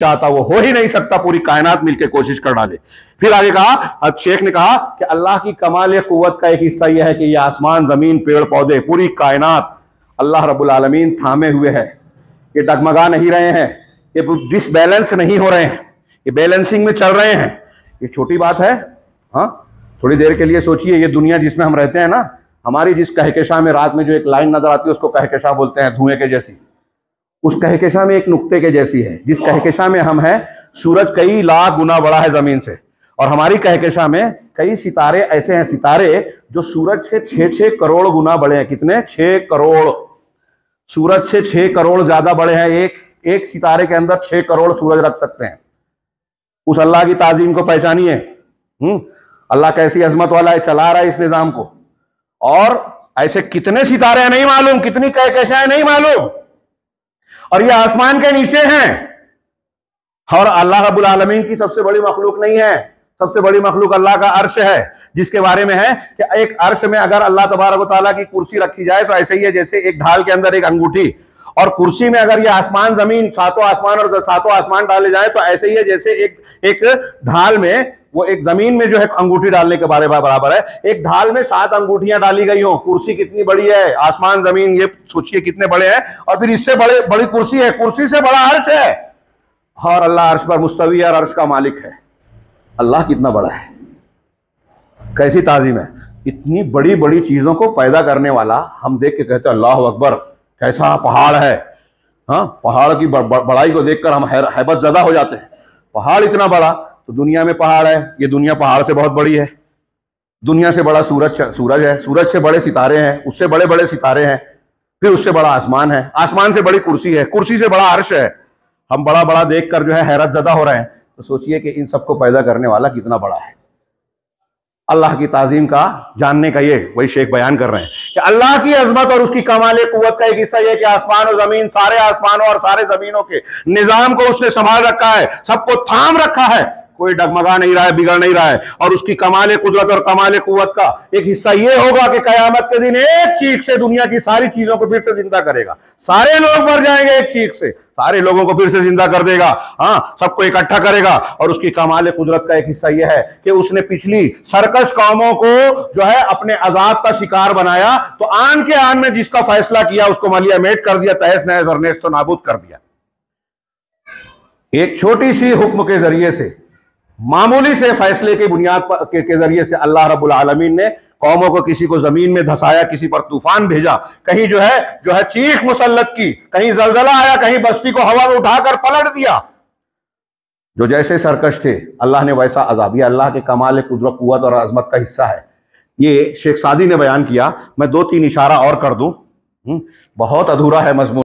चाहता वो हो ही नहीं सकता, पूरी कायनात मिलकर कोशिश कर डाले। फिर आगे कहा, अब शेख ने कहा कि अल्लाह की कमाल कुव्वत का एक हिस्सा यह है कि ये आसमान, जमीन, पेड़ पौधे, पूरी कायनात अल्लाह रब्बुल आलमीन थामे हुए है। ये डगमगा नहीं रहे हैं, ये डिसबैलेंस नहीं हो रहे हैं, ये बैलेंसिंग में चल रहे हैं। ये छोटी बात है? हाँ, थोड़ी देर के लिए सोचिए, ये दुनिया जिसमें हम रहते हैं ना, हमारी जिस कहकशां में रात में जो एक लाइन नजर आती है उसको कहकशां बोलते हैं, धुएं के जैसी। उस कहकशां में एक नुक्ते के जैसी है। जिस कहकशां में हम हैं, सूरज कई लाख गुना बड़ा है जमीन से, और हमारी कहकशां में कई सितारे ऐसे हैं, सितारे जो सूरज से 6-6 करोड़ गुना बड़े हैं। कितने? 6 करोड़। सूरज से 6 करोड़ ज्यादा बड़े हैं। एक सितारे के अंदर 6 करोड़ सूरज रख सकते हैं। उस अल्लाह की ताजीम को पहचानिए। अल्लाह कैसी अजमत वाला है, चला रहा है इस निजाम को। और ऐसे कितने सितारे हैं नहीं मालूम, कितनी कहकशां नहीं मालूम, और ये आसमान के नीचे हैं। और अल्लाह रब्बुल आलमीन की सबसे बड़ी मखलूक नहीं है, सबसे बड़ी मखलूक अल्लाह का अर्श है, जिसके बारे में है कि एक अर्श में अगर अल्लाह तबारक व तआला की कुर्सी रखी जाए तो ऐसे ही है जैसे एक ढाल के अंदर एक अंगूठी, और कुर्सी में अगर ये आसमान जमीन, सातों आसमान और सातों आसमान डाले जाए तो ऐसे ही है जैसे एक ढाल में, वो एक जमीन में जो है अंगूठी डालने के बराबर है। एक ढाल में 7 अंगूठियां डाली गई हो। कुर्सी कितनी बड़ी है, आसमान जमीन ये सोचिए कितने बड़े हैं, और फिर इससे बड़ी कुर्सी है, कुर्सी से बड़ा अर्श है, और अल्लाह अर्श पर मुस्तवी और अर्श का मालिक है। अल्लाह कितना बड़ा है, कैसी ताजीम है। इतनी बड़ी बड़ी चीजों को पैदा करने वाला हम देख के कहते हैं अल्लाह अकबर, कैसा पहाड़ है। हाँ, पहाड़ की बड़ाई को देखकर हम हैबत ज़दा हो जाते हैं। पहाड़ इतना बड़ा, तो दुनिया में पहाड़ है, ये दुनिया पहाड़ से बहुत बड़ी है। दुनिया से बड़ा सूरज है, सूरज से बड़े सितारे हैं, उससे बड़े बड़े सितारे हैं, फिर उससे बड़ा आसमान है, आसमान से बड़ी कुर्सी है, कुर्सी से बड़ा अर्श है। हम बड़ा बड़ा देखकर जो है हैरत ज़दा हो रहे हैं। तो सोचिए कि इन सबको पैदा करने वाला कितना बड़ा है। अल्लाह की ताजीम का जानने का ये वही शेख बयान कर रहे हैं कि अल्लाह की अजमत और उसकी कमाल कुव्वत का एक हिस्सा यह कि आसमान और जमीन, सारे आसमानों और सारे जमीनों के निजाम को उसने संभाल रखा है, सबको थाम रखा है, कोई डगमगा नहीं रहा है, बिगड़ नहीं रहा है। और उसकी कमाल कुदरत और कमाल कुव्वत का एक हिस्सा यह होगा कि कयामत के दिन एक चीख से दुनिया की सारी चीजों को फिर से जिंदा करेगा। सारे लोग मर जाएंगे एक चीख से, सारे लोगों को फिर से जिंदा कर देगा। हाँ, सबको इकट्ठा करेगा। और उसकी कमाल कुदरत का एक हिस्सा यह है कि उसने पिछली सरकश कौमों को जो है अपने अजाब का शिकार बनाया, तो आन के आन में जिसका फैसला किया उसको मलिया मेट कर दिया, तहस नहस और नेस्त तो नाबूद कर दिया। एक छोटी सी हुक्म के जरिए से, मामूली से फैसले की बुनियाद के जरिए से अल्लाह रब्बुल आलमीन ने कौमों को, किसी को जमीन में धसाया, किसी पर तूफान भेजा, कहीं जो है चीख मुसल्लत की, कहीं जलजला आया, कहीं बस्ती को हवा में उठाकर पलट दिया। जो जैसे सरकश थे अल्लाह ने वैसा अजाब। ये अल्लाह के कमाल कुदरत कुव्वत और अजमत का हिस्सा है। ये शेख सादी ने बयान किया। मैं 2-3 इशारा और कर दूं, बहुत अधूरा है मजमून।